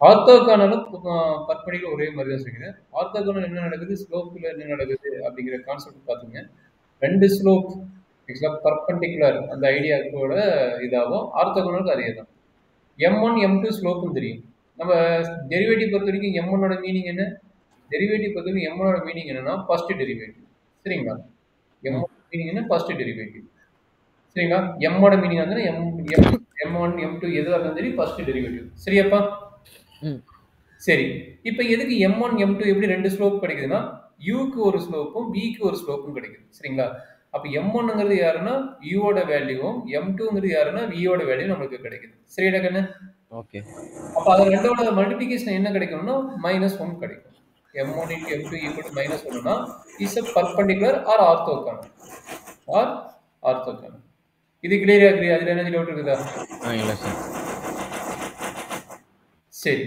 ஆர்த்தோகோனலும் perpendicular ஒரே மாதிரி தான் சொல்லிக்கிறேன். ஆர்த்தோகோனல் என்ன நடக்குது, ஸ்லோப்ல என்ன நடக்குது அப்படிங்கிற கான்செப்ட் பார்த்தீங்க. 2 ஸ்லோப் ஆக்சுவலா பர்பெண்டிகுலர் அந்த ஐடியாவோட இதாகும். ஆர்த்தோகோனலுக்கு அதே தான். M1, M2 ஸ்லோப்பும் தெரியும். நம்ம டெரிவேட்டிவ் பொறுத்த வரைக்கும் M1 ஓட மீனிங் என்ன? டெரிவேட்டிவ் பொறுத்த வரைக்கும் M1 ஓட மீனிங் என்னன்னா ஃபர்ஸ்ட் டெரிவேட்டிவ். சரிங்களா? M1 ம். மீனிங் என்ன? First derivative. சரிங்களா? M ஓட மீனிங் வந்து M1, M2 எதுவா இருந்தாலும் சரி ஃபர்ஸ்ட் டெரிவேட்டிவ். சரியாப்பா? ம். சரி. இப்ப எதுக்கு M1, M2 எப்படி 2 ஸ்லோப் கிடைக்குதுன்னா, Uக்கு ஒரு ஸ்லோப்பும், Vக்கு ஒரு ஸ்லோப்பும் கிடைக்குது. சரிங்களா? அப்ப M1ங்கிறது யாருன்னா, U ஓட வேல்யூவும், M2ங்கிறது யாருன்னா, V ஓட வேல்யூ நமக்கு கிடைக்குது. சரியாடா கண்ணு? ஓகே. அப்ப அது 2ஓட மல்டிப்ளிகேஷன் என்ன கிடைக்கும்னா, -1 கிடைக்கும். M1 into M2 equal to -1னா, is a perpendicular or orthogonal. or orthogonal. இது கிளியரா இருக்கு. அதுல என்ன டவுட் இருக்குதா? இல்ல சார். சரி.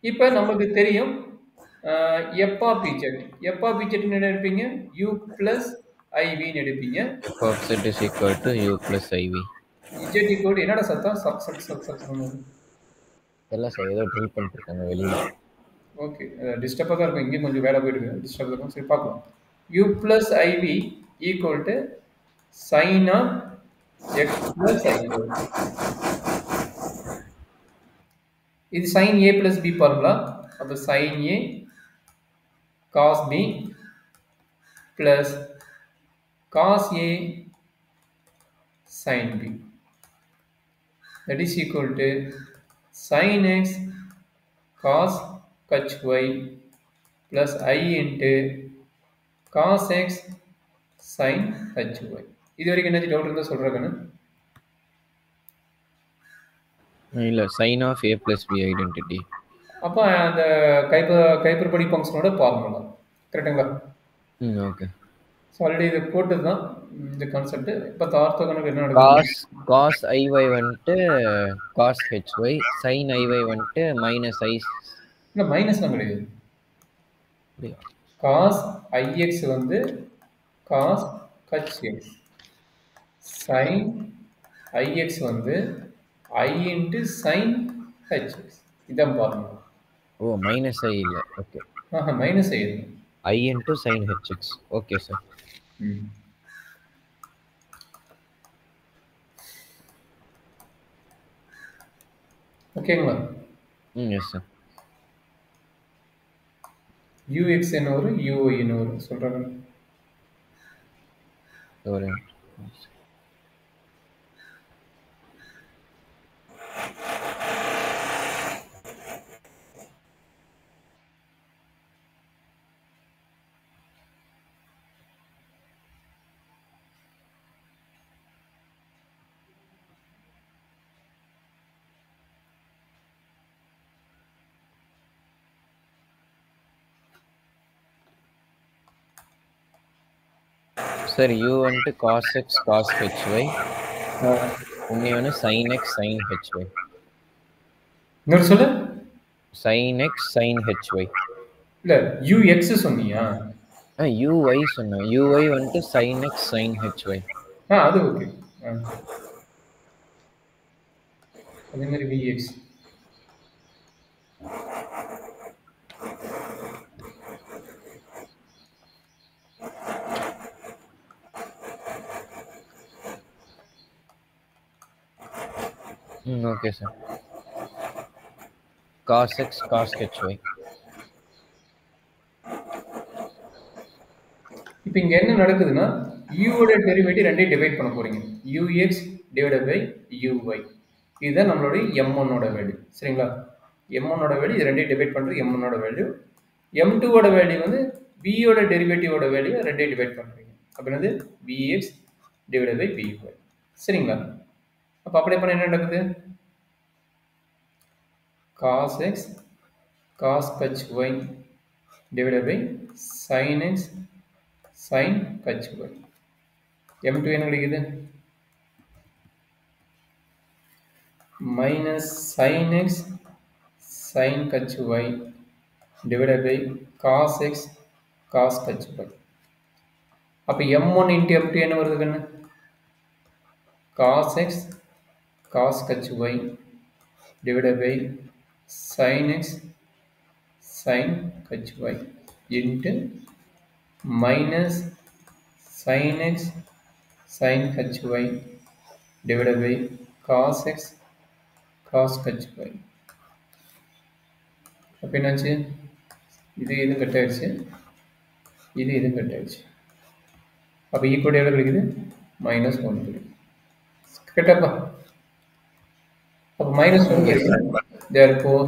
இப்ப நமக்கு தெரியும் f of z. f of z ன்னு என்ன எடுப்பீங்க? u plus iv ன்னு எடுப்பீங்க. f of z is equal to u plus iv. z equal to என்னடா சத்தம்? சக் சக் சக் சக் சொன்னது. எல்லாம் சார் ஏதோ ட்ரில் பண்ணிட்டு இருக்காங்க வெளியில. ஓகே. டிஸ்டர்பா தான் இருக்கும். இங்கேயும் கொஞ்சம் வேலை போயிட்டு இருக்கு. டிஸ்டர்பா இருக்கும். சரி பார்க்கலாம். u plus iv equal to sin of x plus i. இது sin a plus b formula. அப்ப sin a cos b plus cos a sin b. That is equal to sin x cos hy plus I into cos x sin hy. இது வரைக்கும் என்ன doubt இருந்தா சொல்றேன். இல்ல sin of a plus b identity. அப்போ அந்த கைப்பற்படி ஃபங்க்ஷனோட formula கரெக்டுங்களா? Okay. So already இது போட்டது தான் இந்த கான்செப்ட். இப்போ ஆர்த்தோகனலுக்கு என்ன நடக்குது? cos iy வந்துட்டு cos hy, sin iy வந்துட்டு minus i. இல்லை மைனஸ்லாம் கிடையாது. காஸ் ஐஎக்ஸ் வந்து காஸ் ஹெச்எக்ஸ், சைன் ஐஎக்ஸ் வந்து ஐ இன்ட்டு சைன் ஹெச்எக்ஸ். இதான் ஃபார்முலா. ஓ மைனஸ் i இல்ல. Okay. Minus i i into sin hx. Okay sir. ஓகேங்களா? Yes sir. யூஎக்ஸ் என்ன வரும், யூஒய் என்ன வரும் சொல்றாங்க. ஒரு சார் u வந்துட்டு cos x cos hy, இன்னொன்று sin x sin hy. இன்னொரு சொல்லு. sin x sin hy. இல்ல யூஎக்ஸ் சொன்னியா? uy சொன்னேன். uy வந்துட்டு sin x sin hy. அது ஓகே. அதே மாதிரி VX. Okay sir. cos x cos hy. இப்போ இங்க என்ன நடக்குதுன்னா, யூவோட டெரிவேட்டிவ் ரெண்டையும் டிவைட் பண்ண போறீங்க. U x divided by u y. இதுதான் நம்மளுடைய M1ஓட வேல்யூ. சரிங்களா? M1ஓட வேல்யூ இது ரெண்டையும் டிவைட் பண்றது M1ஓட வேல்யூ. M2ஓட வேல்யூ வந்து Vயோட டெரிவேட்டிவோட வேல்யூ ரெண்டையும் டிவைட் பண்றீங்க. அப்ப என்னது Vx டிவைடட் பை Vy. சரிங்களா? அப்ப அப்ளை பண்ண என்ன நடக்குது? cos x cos hy divided by sin x sin hy. M2 என்ன கிடைக்குது? minus sin x sin hy divided by cos x cos hy. அப்ப M1 into M2 என்ன வருது கண்ணு? cos x cos hy divided by sin x sin hy into minus sin x sin hy divided by cos x cos hy. அப்போ என்னாச்சு? இது cut ஆயிடுச்சு, இது cut ஆயிடுச்சு. அப்போ ஈக்குவல் எவ்வளோ கிடைக்குது? -1 கிடைக்குது. கரெக்டாப்பா? அப்போ -1 கிடைக்குது. Therefore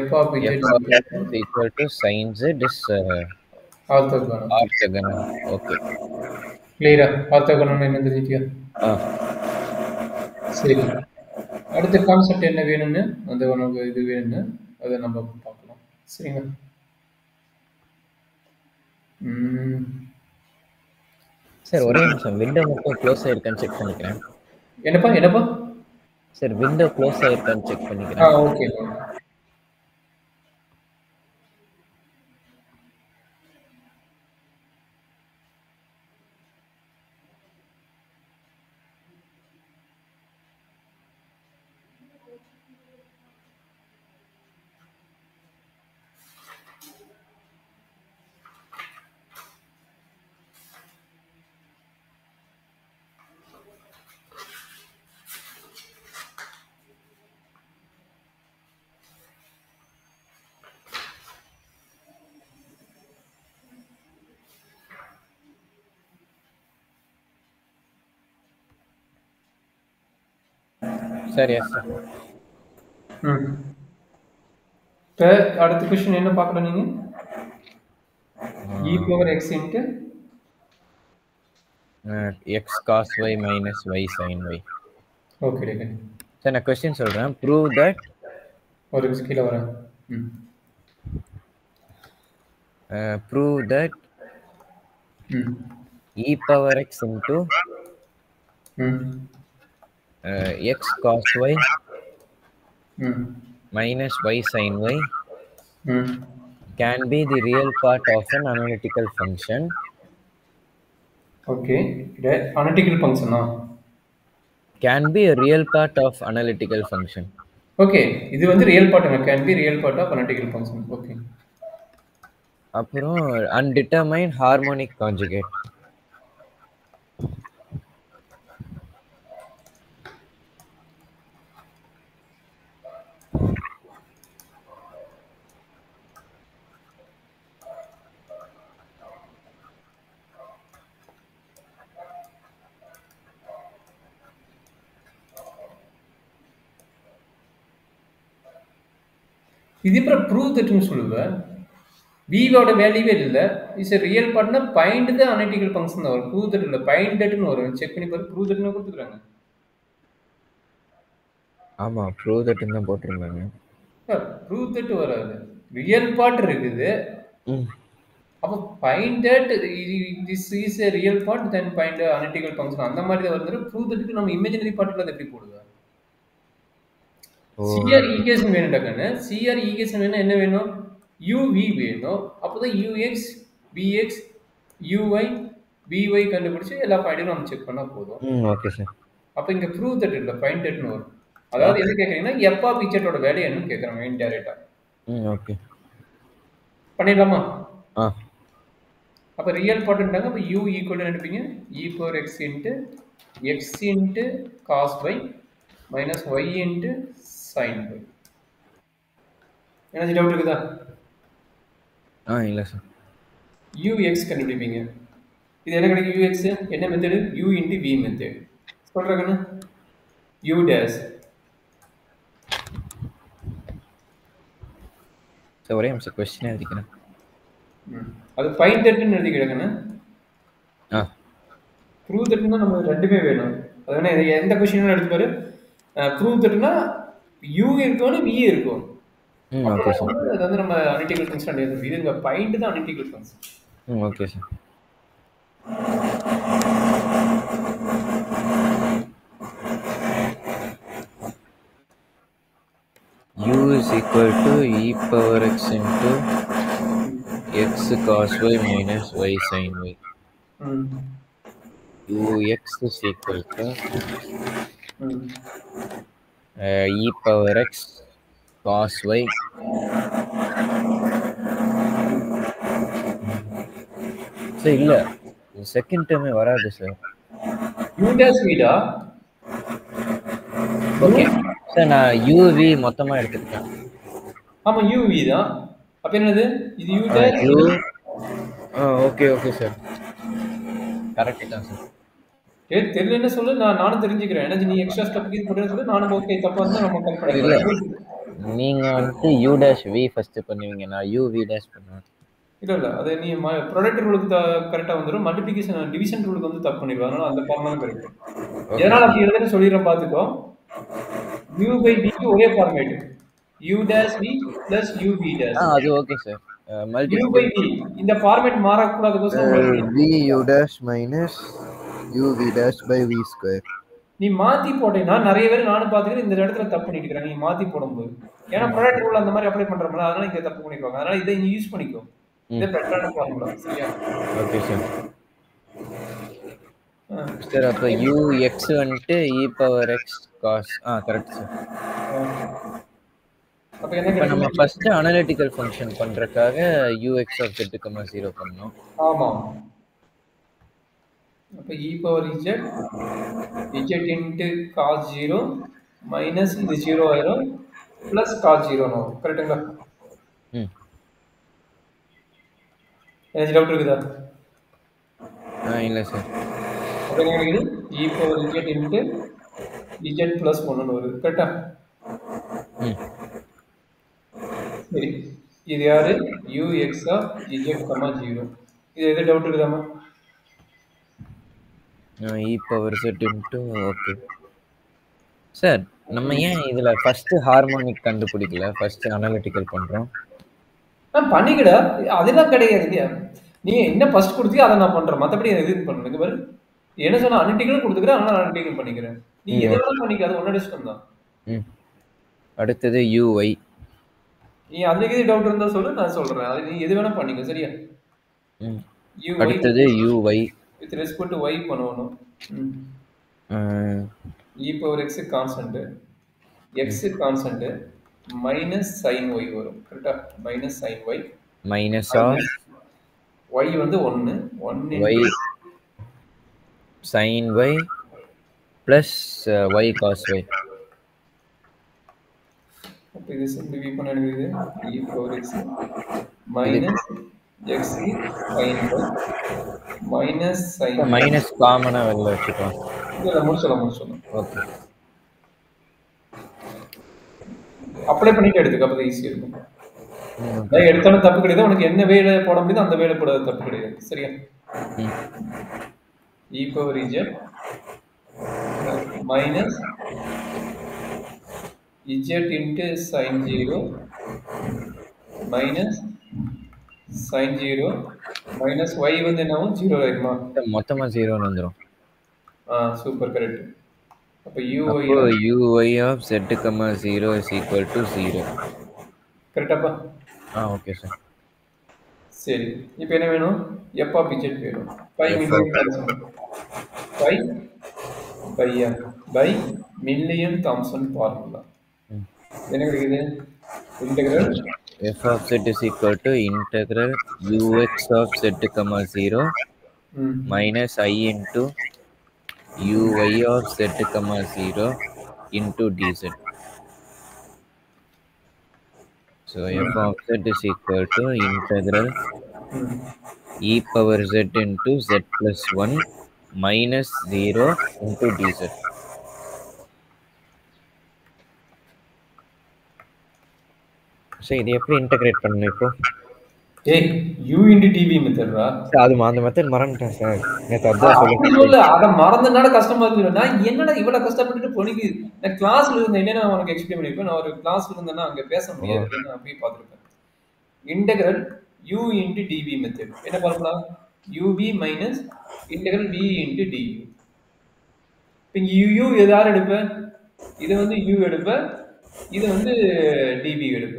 f of z is equal to sin z is orthogonal. orthogonal. Okay. கிளியரா? ஆர்த்தோகனல் என்ன தெரிஞ்சிட்டியா? சரி, அடுத்த கான்செப்ட் என்ன வேணும்னு, அந்த உனக்கு இது வேணும்னு அதை நம்ம பார்க்கலாம். சரிங்களா? சார் ஒரே நிமிஷம், விண்டோ மட்டும் க்ளோஸ் ஆயிருக்கான்னு செக் பண்ணிக்கிறேன். என்னப்பா? சார் விண்டோ க்ளோஸ் ஆயிருக்கான்னு செக் பண்ணிக்கிறேன். ஓகே. Sir yes sir. இப்போ அடுத்த கொஸ்டின் என்ன பார்க்கலாம் நீங்க? e power x into x cos y minus y sin y. Okay taken. Sir நான் கொஸ்டின் சொல்றேன். prove that ஒரு கீழ வரேன். prove that e power x into x cos y minus y sin y can be the real part of an analytical function. Okay, analytical function can be a real part of analytical function. Okay, இது வந்து real part can be real part of analytical function. Okay. அப்புறம் undetermined harmonic conjugate. இது அப்புறம் prove தட்னு சொல்லுவேன். விவோட வேல்யூவே இல்லை. Is a real பார்ட்னா பைண்ட் த அனலிட்டிக்கல் ஃபங்க்ஷன் தான் வரும். ப்ரூவ் தட் இல்லை, பைண்ட் தட்னு வரும். செக் பண்ணி பாரு. ப்ரூவ் தட்னு கொடுத்துக்கிறாங்க. ஆமா, ப்ரூவ் தட்னு தான் போட்டிருந்தாங்க. ப்ரூவ் தட் வராது, ரியல் பார்ட் இருக்குது. அப்போ find that this is a real part then find analytical function அந்த மாதிரி தான் வருது. ப்ரூவ் தட்க்கு நம்ம இமேஜினரி பார்ட்ல அதை எப்படி போடுவோம்? சிஆர் ஈக்குவேஷன் வேணும்டாக்கன்னு. சிஆர் ஈக்குவேஷன் வேணும், என்ன வேணும்? uv வேணும். அப்போதான் ux vx uy vy கண்டுபிடிச்சு எல்லா பாயிண்ட்டும் நம்ம செக் பண்ணா போதும். Okay sir. அப்போ இங்க ப்ரூவ் தட் இல்ல, ஃபைண்ட் தட்னு வரும். அதாவது என்ன கேக்குறீங்கன்னா f ஆஃப் z ஓட வேல்யூ என்னன்னு கேக்குறாங்க இன்டைரக்ட்டா. ஓகே, பண்ணிடலாமா? அப்போ ரியல் பார்ட்ன்றாங்க. அப்போ u ஈக்குவல் டு எடுப்பீங்க e power x into x into cos y minus y into sin y. என்ன டவுட் இருக்குதா? இல்ல சார். ux கண்டுபிடிப்பீங்க. இது என்ன கிடைக்கும்? ux என்ன method? u into v method. சொல்றேன்னு u dash. சார் ஒரே நிமிஷம் क्वेश्चन எழுதிக்கிறேன். அது ஃபைண்ட் தட்னு எழுதிக்கிறேன்னு. ப்ரூவ் தட்னா நம்ம ரெண்டுமே வேணும். அதனால எந்த क्वेश्चनலும் எடுத்து பாரு. ப்ரூவ் தட்னா u இருக்கணும், v இருக்கும். Okay sir. அது வந்து நம்ம அனலிட்டிக்கல் ஃபங்க்ஷன் எழுதுறோம். இது இந்த ஃபைண்ட் தான் analytical function. Okay sir. u is equal to e power x into x cos y minus y sin y. ux is equal to e power x cos y. Sir இல்லை, second டேர்மே வராது sir. u dash v டா. Okay sir, நான் UV மொத்தமாக எடுத்துக்கிட்டேன். ஆமா uv தான். அப்ப என்னது இது u dash you okay okay sir, correct தான் சார். தெரியலன்னு சொல்லு, நானும் தெரிஞ்சுக்கிறேன். எனக்கு நீ எக்ஸ்ட்ரா ஸ்டெப் இது பண்ணுறேன்னு சொல்லி நானும் ஓகே தப்பா இருந்தா நம்ம கரெக்ட் இல்லை, பண்ணிக்கலாம். நீங்கள் வந்துட்டு யூ டேஷ் வி ஃபஸ்ட்டு பண்ணுவீங்க, நான் யூ வி டேஷ் பண்ணுவேன். இல்லை அது நீ ப்ராடக்ட் ரூலுக்கு கரெக்டாக வந்துடும். மல்டிபிகேஷன் டிவிஷன் ரூலுக்கு வந்து தப்பு பண்ணிடுவோம். அதனால அந்த ஃபார்முலா கரெக்ட். எதனால் அப்படி எழுதுன்னு சொல்லிடுறேன் பார்த்துக்கோ. u by v க்கு ஒரே format, u dash v plus u v dash. அது okay sir. u by v இந்த format மாறக்கூடாதுக்கோசரம் v u dash minus u v dash by v square. நீ மாத்தி போட்டேன்னா நிறைய பேர் நானும் பார்த்துக்கிறேன் இந்த இடத்துல தப்பு பண்ணிட்டு இருக்கிறாங்க நீ மாத்தி போடும்போது. ஏன்னா ப்ராடக்ட் ரூல் அந்த மாதிரி அப்ளை பண்றோம்ல, அதனால இங்க தப்பு பண்ணிடுவாங்க. அதனால இதை நீ யூஸ் பண்ணிக்கோ. இது பெட்டரான ஃபார்முலா. சரியா? Okay sir. சார் அப்போ ux வந்துட்டு e power x cos correct sir. அப்ப என்ன இப்போ நம்ம ஃபர்ஸ்ட் அனலிட்டிக்கல் ஃபங்க்ஷன் பண்றதுக்காக ux of z, 0 பண்ணோம். ஆமா. அப்ப e power z z into cos 0 minus இது 0 ஆயிரும் பிளஸ் cos 0 னோ. கரெக்ட்டுங்களா? என்ன டவுட் இருக்குதா? இல்ல சார். அப்ப என்ன இருக்குது e power z into z plus 1 னு வருது. கரெக்ட்டா? சரி, இது யாரு ux of z, 0. இது எது டவுட் இருக்குதாமா? e power z into okay sir. நம்ம ஏன் இதுல ஃபர்ஸ்ட் ஹார்மோனிக் கண்டுபிடிக்கல, ஃபர்ஸ்ட் அனலிட்டிக்கல் பண்றோம்? பண்ணிக்கடா, அதெல்லாம் கிடையாது. நீ என்ன ஃபர்ஸ்ட் கொடுத்தியோ அதை நான் பண்றேன். மற்றபடி எது பண்ணுங்க பாரு. என்ன சொன்னா அனலிட்டிக்கலும் கொடுத்துக்கிறேன், அதனால அனலிட்டிக்கல் பண்ணிக்கிறேன். நீ எதெல்லாம் பண்ணிக்க, அது உன்னோட இஷ்டம் தான். அடுத்தது uy. நீ அதுக்கு எது டவுட் இருந்தா சொல்லு, நான் சொல்றேன். அது நீ எது வேணா பண்ணிக்க. சரியா? அடுத்தது uy with respect to y பண்ணணும். e power x constant, x constant minus sin y வரும். கரெக்ட்டா? Minus sin y minus of y வந்து 1 y sin y plus y cos y. அப்ப இது சிம்பிளிஃபை பண்ண வேண்டியது e power x minus x sin y minus sin minus காமனா வெளில வச்சுக்கலாம். இல்ல முடிச்சலாம். ஓகே, அப்ளை பண்ணிட்டு எடுத்துக்க, அப்ப ஈஸியா இருக்கும். நான் எடுத்தாலும் தப்பு கிடையாது. உனக்கு என்ன வேலை போட முடியுதோ அந்த வேலை போட தப்பு கிடையாது. சரியா? e power z minus z into sin 0 minus sin 0 minus y வந்து என்னவும் 0 ஆயிருமா? மொத்தமா 0 வந்துரும். Super, correct. அப்ப uy of z, 0 is equal to 0. கரெக்டாப்பா? Okay sir. சரி, இப்போ என்ன வேணும்? f of z வேணும். 5 மில்லியன் தாம்சன் ஃபார்முலா. என்ன கிடைக்குது? Integral f of z is equal to integral ux of z, 0 minus I into uy of z, 0 into dz. So f of z is equal to integral e power z into z plus 1 minus 0 into dz. So இது எப்படி integrate பண்ணனும் இப்போ? u into dv மெத்தட்ரா. அது அந்த method மறந்துட்டேன் sir. நேத்து அதான் சொல்ல அத மறந்தனால கஷ்டமா இருக்கு. நான் என்னடா இவ்வளவு கஷ்டப்பட்டு போனிக்கு. நான் கிளாஸ்ல இருந்தேன், இல்லனா நான் உனக்கு எக்ஸ்பிளைன் பண்ணிருப்பேன். நான் ஒரு கிளாஸ்ல இருந்தேனா அங்க பேச முடியாது. நான் போய் பாத்துட்டேன். Integral u into dv method. என்ன formula? uv minus integral v into du. இங்க u எதார எடுப்ப? இது வந்து u எடுப்ப, இது வந்து dv எடுப்ப.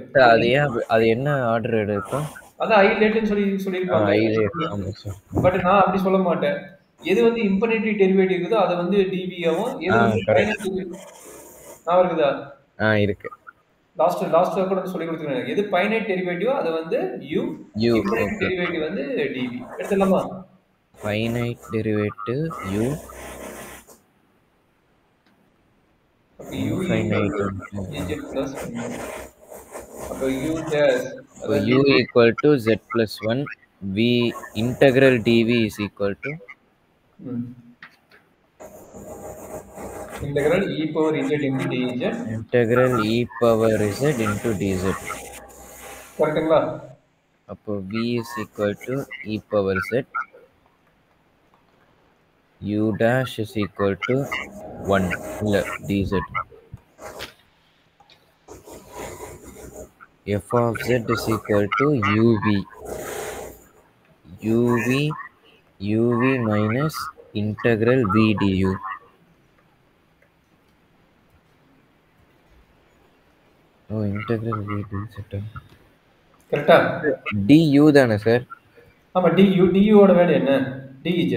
அது என்ன ஆர்டர் எடுக்கும்? அது ஹைலைட்னு சொல்லிருப்பாங்க. பட் நான் அப்படி சொல்ல மாட்டேன். எது வந்து இன்ஃபினிட்டி டெரிவேட்டிவ் இருக்குதோ அதை வந்து dv ஆவும், எது வந்து ஃபைனைட் நான் இருக்குதா? இருக்கு. லாஸ்ட் கூட சொல்லி கொடுத்துருக்கேன். எது ஃபைனைட் டெரிவேட்டிவோ அது வந்து u, u. Infinite Okay. Derivative வந்து dv. எடுத்துடலாமா? Finite derivative u. அப்ப u equal Infinite. to dz plus 1. அப்ப u dash So u equal to z plus 1. V integral dv is equal to integral e power z into dz. integral e power z into dz. கரெக்ட்டுங்களா? அப்போ v is equal to e power z. U dash is equal to 1 இல்ல dz. F of z is equal to uv. uv minus integral v du. Oh, integral v dz. கரெக்ட்டா? du தானே sir? ஆமா, du ஓட value என்ன? dz.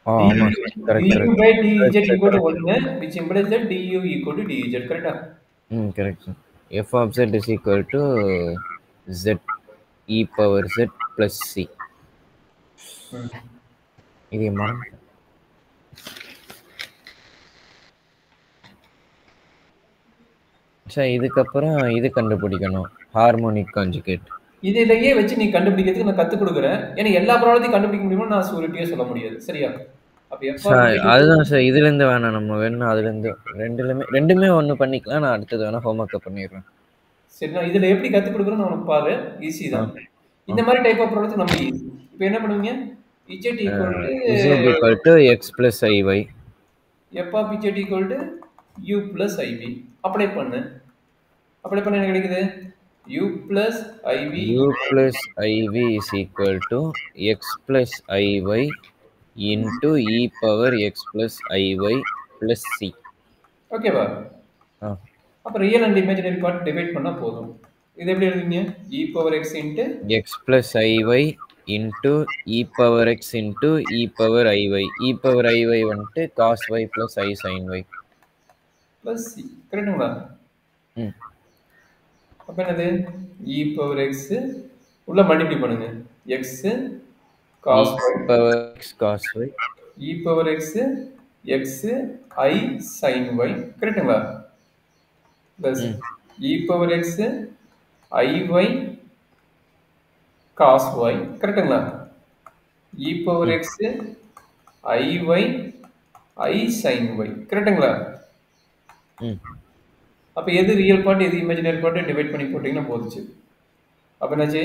ஆமா correct du by dz equal to 1, which implies that du equal to dz. கரெக்ட்டா? correct sir. F of z is equal to z e power z plus c. இது மறந்து sir. இதுக்கப்புறம் இது கண்டுபிடிக்கணும், harmonic conjugate. இதிலேயே வச்சு நீ கண்டுபிடிக்கிறதுக்கு நான் கற்றுக் கொடுக்குறேன். ஏன்னா எல்லா ப்ராப்ளத்தையும் கண்டுபிடிக்க முடியுமா நான் சூரிட்டியே சொல்ல முடியாது. சரியா? சார் அதுதான் சார், இதுலேருந்து வேணாம், நம்ம வேணும் அதுலேருந்து ரெண்டுமே ஒன்று பண்ணிக்கலாம். நான் அடுத்தது வேணா ஹோம்ஒர்க்கை பண்ணிடுறேன். சரி, நான் இதில் எப்படி கற்றுக் கொடுக்குறேன்னு உனக்கு பாரு, ஈஸி தான். இந்த மாதிரி டைப் ஆஃப் ப்ராப்ளத்துக்கு நம்ம ஈஸி. இப்போ என்ன பண்ணுவீங்க? z equal to x plus iy. f of z equal to u plus iv. Apply பண்ணு. அப்ளை பண்ண என்ன கிடைக்குது? u plus iv is equal to x plus iy into e power x plus iy plus c. ஓகேவா? அப்ப real and imaginary part divide பண்ணா போதும். இது எப்படி எழுதுவீங்க? e power x into x plus iy into e power x into e power iy. e power iy வந்துட்டு cos y plus I sin y plus c. கரெக்ட்டுங்களா? அப்ப என்னது? e power x உள்ள மல்டிப்ளை பண்ணுங்க. x cos y power x cos y e power x x I sin y. கரெக்ட்டுங்களா? plus e power x iy cos y. கரெக்ட்டுங்களா? e power x iy I sin y. கரெக்ட்டுங்களா? அப்ப எது real part எது imaginary part divide பண்ணி போட்டீங்கன்னா போதுச்சு. அப்ப என்னாச்சு?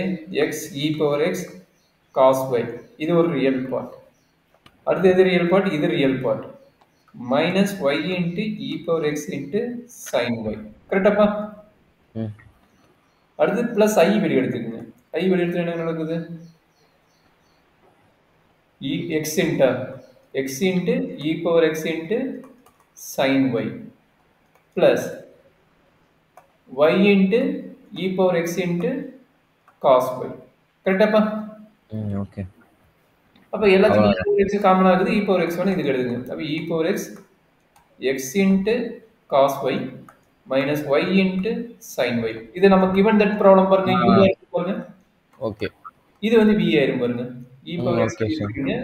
x e power x cos y இது ஒரு ரியல் பார்ட். அடுத்து எது ரியல் பார்ட்? இது real part. minus y into e power x into sin y. கரெக்டாப்பா? அடுத்து பிளஸ் i வெளியே எடுத்துக்கங்க. i வெளியே எடுத்து என்ன நடக்குது? x into e power x into sin y plus y into e power x into cos y. கரெக்டாப்பா? Okay. அப்ப எல்லாத்துக்கும் e power x காமனா இருக்குது. e power x வந்து இதுக்கு எடுத்துங்க. அப்ப e power x x into cos y minus y into sin y. இது நம்ம given that problem பாருங்க. u ஆயிருக்கு பாருங்க. ஓகே. இது வந்து v ஆயிரும் பாருங்க. e power x எடுத்துங்க.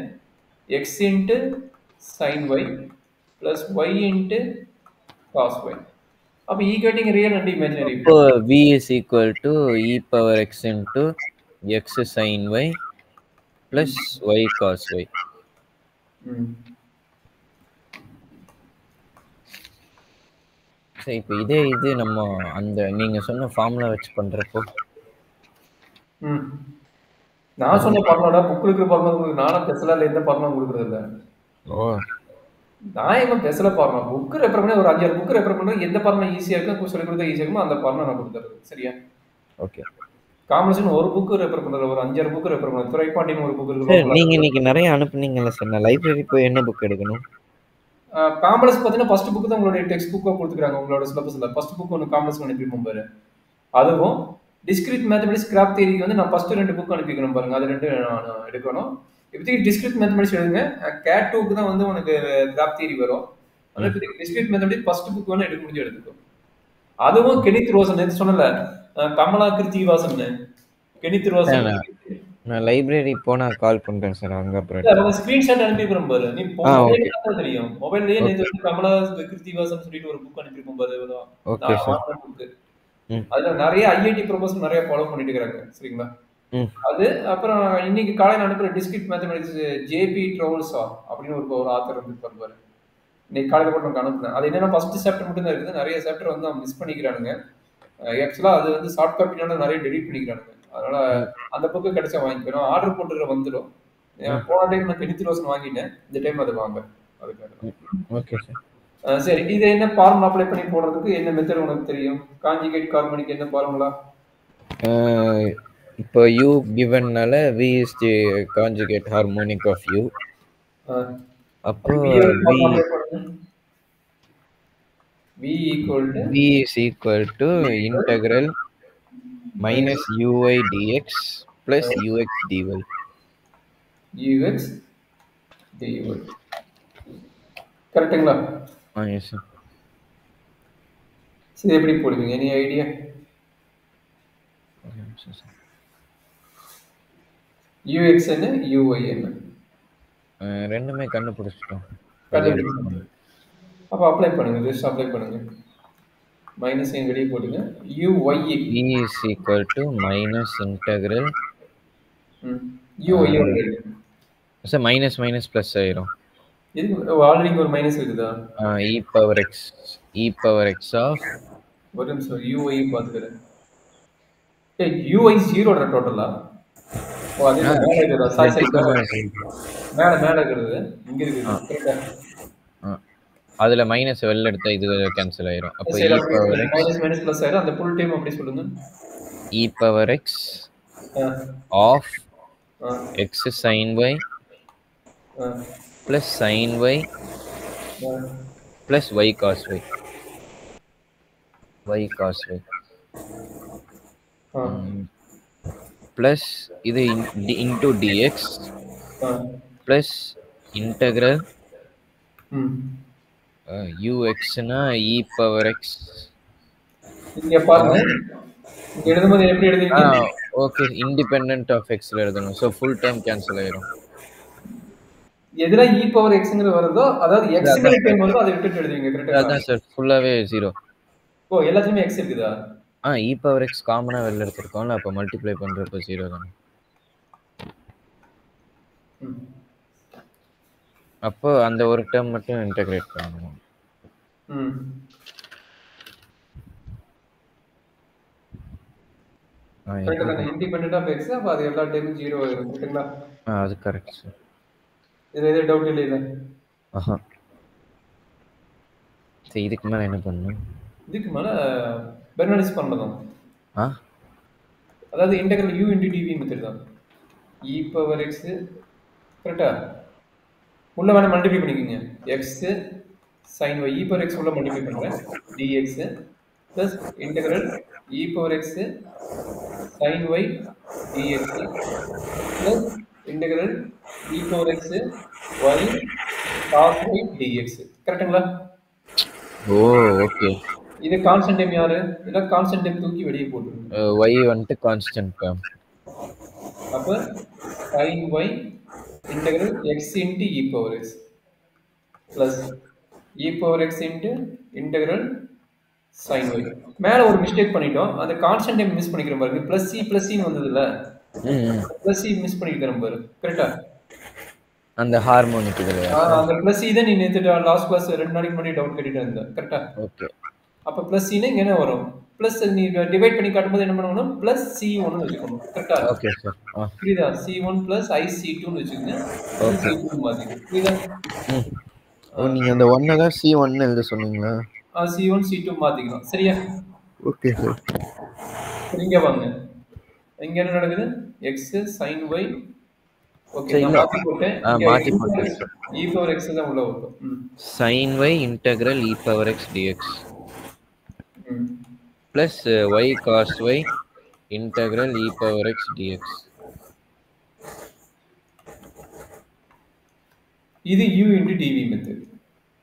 x into sin y plus y into cos y. அப்ப equating real and imaginary. So v is equal to e power x into x sin y plus y cos y. சரி, இப்போ இதே இது நம்ம அந்த நீங்க சொன்ன ஃபார்முலா வச்சு பண்றப்போ நான் சொன்ன ஃபார்முலா புக் இருக்கிற ஃபார்முலா உங்களுக்கு நானும் ஸ்பெஷலா எந்த ஃபார்முலா கொடுக்கறது இல்ல. நான் ஏன் ஸ்பெஷலா ஃபார்முலா புக் ரெஃபர் பண்ணி ஒரு 5-6 புக் ரெஃபர் பண்றது எந்த ஃபார்முலா ஈஸியா இருக்கு சொல்லி கொடுத்தா ஈஸியா இருக்குமோ அந்த ஃபார்முலா நான் கொடுத்துறது. சரியா? ஓகே. காமர்ஸ்னு ஒரு புக் ரெஃபர் பண்றது ஒரு 5-6 புக் ரெஃபர் பண்றது. துறை பாண்டியன் ஒரு புக் இருக்கு. நீங்க இன்னைக்கு நிறைய அனுப்புனீங்கல்ல சார், நான் லைப்ரரி போய் என்ன புக் எடுக்கணும்? காமர்ஸ் பார்த்தீங்கன்னா ஃபர்ஸ்ட் புக் தான் உங்களுடைய டெக்ஸ்ட் புக்காக கொடுத்துருக்காங்க உங்களோட சிலபஸ்ல. ஃபர்ஸ்ட் புக் ஒன்று காமர்ஸ் அனுப்பியிருப்போம் பாரு. அதுவும் டிஸ்கிரிட் மேத்தமெட்டிக்ஸ் கிராஃப் தியரிக்கு வந்து நான் ஃபர்ஸ்ட் 2 புக் அனுப்பிக்கணும் பாருங்க. அது 2 நான் எடுக்கணும். இப்போதைக்கு டிஸ்கிரிட் மேத்தமெட்டிக்ஸ் எழுதுங்க. கேட் 2க்கு தான் வந்து உனக்கு கிராஃப் தியரி வரும். அதே டிஸ்கிரீட் மெத்தட் ஃபர்ஸ்ட் புக் வேணா எடுக்க முடிஞ்சு எடுத்துக்கோ. அதுவும் கெனித் ரோசன் நேத்து சொன்னல, கமலா கிருத்திவாசன் கெனித் ரோசன். நான் லைப்ரரி போனா கால் பண்றேன் சார். அங்க அப்புறம் அவங்க ஸ்கிரீன்ஷாட் அனுப்பிடுறோம் பாரு. நீ மொபைல்ல பார்த்தா தெரியும். மொபைல்லயே நேத்து வந்து கமலா கிருத்திவாசன் சொல்லிட்டு ஒரு புக் அனுப்பியிருக்கோம் பாரு. Okay sir. புக் அதுல நிறைய ஐஐடி ப்ரொபோசல் நிறைய ஃபாலோ பண்ணிட்டு இருக்காங்க. சரிங்களா? அது அப்புறம் இன்னைக்கு காலையில அனுப்புற டிஸ்கிரிட் மேத்தமெட்டிக்ஸ் ஜேபி ட்ரோல்ஸா அப்படின்னு ஒரு ஆத்தர் வந்து பாரு. இன்னைக்கு காலையில கூட நமக்கு அனுப்புனேன். அது என்னன்னா ஃபர்ஸ்ட் சாப்டர் மட்டும் தான் இருக்குது. நிறைய சாப்டர் வந்து அவங்க மிஸ் பண்ணிக்கிறானுங்க. ஆக்சுவலா அது வந்து சாஃப்ட் காப்பினால நிறைய டெலிட் பண்ணிக்கிறானுங்க. அதனால அந்த புக்கு கிடைச்சா வாங்கிக்கணும். ஆர்டர் போட்டுற வந்துடும். போன டைம் நான் கெனித் ரோசன் வாங்கிட்டேன். இந்த டைம் அதை வாங்க. அதுக்காக. Okay sir. சரி, இதை என்ன ஃபார்முலா அப்ளை பண்ணி போடுறதுக்கு என்ன மெத்தட் உனக்கு தெரியும்? கான்ஜுகேட் ஹார்மோனிக் என்ன ஃபார்முலா? இப்போ u givenனால v is the conjugate harmonic of u. அப்போ v is equal to integral minus uy dx plus ux dy. ux dy. கரெக்ட்டுங்களா? Yes sir. சரி, எப்படி போடுவீங்க? Any idea? ux என்ன uy என்ன? ரெண்டுமே கண்டுபிடிச்சிட்டோம். அப்ப அப்ளை பண்ணுங்க. ஜஸ்ட் அப்ளை பண்ணுங்க. மைனஸ் எங்க வெளிய போடுங்க. uy is equal to minus integral uy sir minus minus plus ஆயிரும். இது ஆல்ரெடி ஒரு மைனஸ் இருக்குதா? e power x of ஒரு நிமிஷம் uy பாத்துக்கறேன். uy 0 டோட்டலா? ஓ, அது மேல இருக்குதா? மேல இருக்குது. இங்க இருக்குது. கரெக்ட்டா? அதுல மைனஸ் வெளில எடுத்தா இது கேன்சல் ஆயிரும். அப்ப e power x minus plus ஆயிரும். அந்த ஃபுல் டைம் அப்படி சொல்லுங்க. e power x of x sin y plus sin y plus y cos y. y cos y plus இது into dx plus integral ux னா e power x. இங்க பாருங்க, இங்க எழுதும்போது எப்படி எழுதுவீங்க? ஓகே, independent of x ல எழுதணும். சோ ஃபுல் டைம் கேன்சல் ஆயிரும். எதுல e power x ங்கற வருதோ, அதாவது x ங்கற டைம் வருதோ அதை விட்டுட்டு எழுதுவீங்க. கரெக்ட்டா? அதான் சார், ஃபுல்லாவே 0. ஓ, எல்லாத்துலயுமே x இருக்குதா? e power x காமனா வெளில எடுத்துறோம்ல, அப்ப மல்டிப்ளை பண்றப்ப 0 தான. அப்போ அந்த ஒரு டேர்ம் மட்டும் இன்டகிரேட் பண்ணனும். கரெக்ட்டா? இண்டிபெண்டன்ட் ஆஃப் x அப்ப அது எல்லா டைமும் 0 ஆயிரும். கரெக்ட்டா? அது கரெக்ட் சார். இதுல டவுட் இல்ல. சரி, இதுக்கு மேல என்ன பண்ணனும்? இதுக்கு மேல பெர்னாலிஸ் பண்ணனும். அதாவது integral u into dv method தான். e power x கரெக்ட்டா? உள்ள வேணா மல்டிப்ளை பண்ணிக்கங்க. x sin y e power x உள்ள மல்டிப்ளை பண்றேன். dx plus integral e power x sin y dx plus integral e power x y cos y dx. கரெக்ட்டுங்களா? ஓ, okay. இது constant time யாரு? இல்ல கான்ஸ்டன்ட் டைம் தூக்கி வெளிய போடுங்க. y வந்து கான்ஸ்டன்ட் டேர்ம். அப்ப sin y integral x into e power x plus e power x into integral sin y. மேல ஒரு மிஸ்டேக் பண்ணிட்டோம். அந்த கான்ஸ்டன்ட் டைம் மிஸ் பண்ணிக்கிறோம் பாருங்க. plus c ன்னு வந்ததுல. plus c மிஸ் பண்ணிக்கிறோம் பாரு. கரெக்ட்டா? அந்த ஹார்மோனிக் இதுல. அந்த plus c தான் நீ நேத்து லாஸ்ட் கிளாஸ் 2 நாளைக்கு முன்னாடி டவுட் கேட்டிட்டு இருந்த. கரெக்ட்டா? ஓகே. அப்ப plus c னா இங்க என்ன வரும்? plus நீ டிவைட் பண்ணி காட்டும்போது என்ன பண்ணனும்? plus c1 ன்னு வெச்சுக்கணும். கரெக்ட்டா? Okay sir. புரியுதா? c1 plus ic2 ன்னு வெச்சுக்கங்க. ஓகே. புரியுதா? நீங்க அந்த 1 தான் c1 ன்னு எழுத சொன்னீங்களா? c1 c2 மாத்திக்கலாம். சரியா? Okay sir. இங்க வாங்க. இங்க என்ன நடக்குது? x sin y. ஓகே, நான் மாத்தி போட்டேன். மாத்தி போட்டேன். e power x தான் உள்ள வரும். sin y integral e power x dx plus y cos y integral e power x dx. இது u into dv method.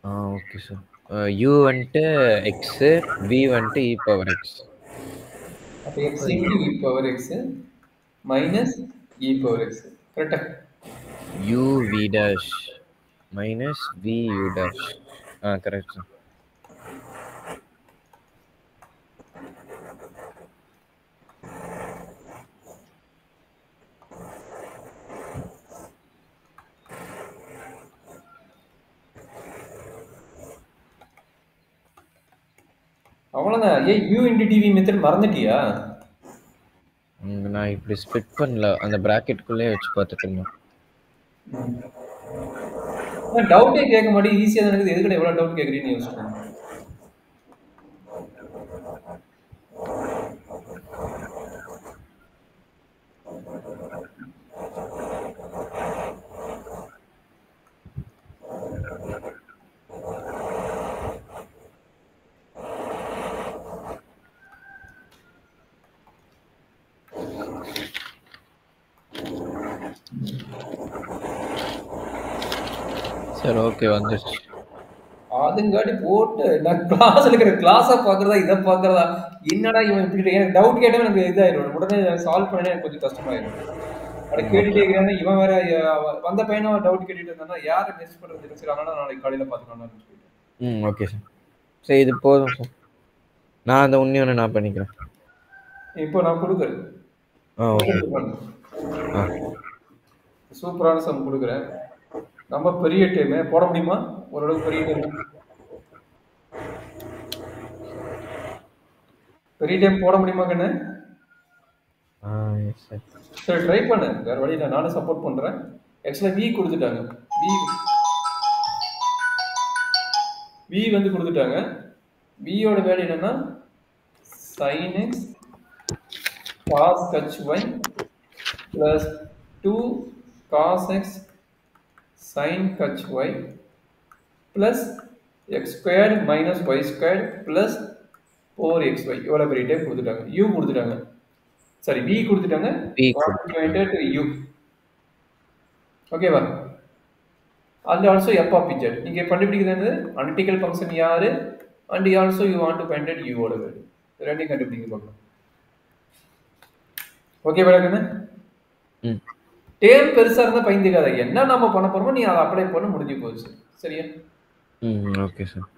Okay sir. u வந்துட்டு எக்ஸ், v வந்துட்டு e பவர் எக்ஸ். அப்போ X into e power X minus e power X கரெக்டா? u v dash minus v u dash. Correct sir. அவ்வளோதான். ஏன் you into TV method மறந்துட்டியா? நான் இப்படி split பண்ணல, அந்த பிராக்கெட்டுக்குள்ளே வச்சு பார்த்துட்டு இருந்தேன். டவுட்டே கேட்க மாட்டேன், ஈஸியாக தான் இருக்குது. எதுக்கட எவ்வளோ டவுட் கேட்குறீன்னு யோசிச்சேன். சார் ஓகே வந்துருச்சு. அதுங்காட்டி போட்டு நான் கிளாஸ்ல இருக்கிற கிளாஸா பாக்குறதா இதை பாக்குறதா, என்னடா இவன் இப்படி எனக்கு டவுட் கேட்டா எனக்கு இதாயிடும், உடனே சால்வ் பண்ண எனக்கு கொஞ்சம் கஷ்டமாயிடும். அப்படி கேட்டுட்டே இருக்கிறாங்க. இவன் வேற வந்த பையனும் டவுட் கேட்டுட்டு இருந்தானா யாரை மிஸ் பண்றது, சரி அதனால நாளைக்கு காலையில பாத்துக்கலாம். Okay sir. சரி இது போதும் சார், நான் அந்த உண்மையான நான் பண்ணிக்கிறேன். இப்போ நான் கொடுக்குறேன். சூப்பரான சம் கொடுக்குறேன். நம்ம பெரிய டைம் போட முடியுமா? ஓரளவுக்கு பெரிய டைம், பெரிய டைம் போட முடியுமா கண்ணு? சரி ட்ரை பண்ணு, வேற வழி இல்லை, நானும் சப்போர்ட் பண்றேன். ஆக்சுவலா வி கொடுத்துட்டாங்க, வி வந்து கொடுத்துட்டாங்க. வியோட வேல்யூ என்னன்னா sin x cos hy plus 2 cos x sin hy plus x squared minus y squared plus 4xy. எவ்வளவு பெரிய டைம் கொடுத்துட்டாங்க. u கொடுத்துட்டாங்க, சாரி v கொடுத்துட்டாங்க, u. ஓகேவா? and also f of z நீங்க கண்டுபிடிக்கிறது அனலிட்டிக்கல் ஃபங்க்ஷன் யாரு, and also you want to find out u ஓட வேல்யூ. ரெண்டையும் கண்டுபிடிங்க பார்க்கலாம். ஓகே வேலைக்குன்னு டேம் பெருசா இருந்தா பயந்துக்காத, என்ன நம்ம பண்ண போறோமோ நீ அதை அப்ளை பண்ண முடிஞ்சு போச்சு. சரியா? Okay sir.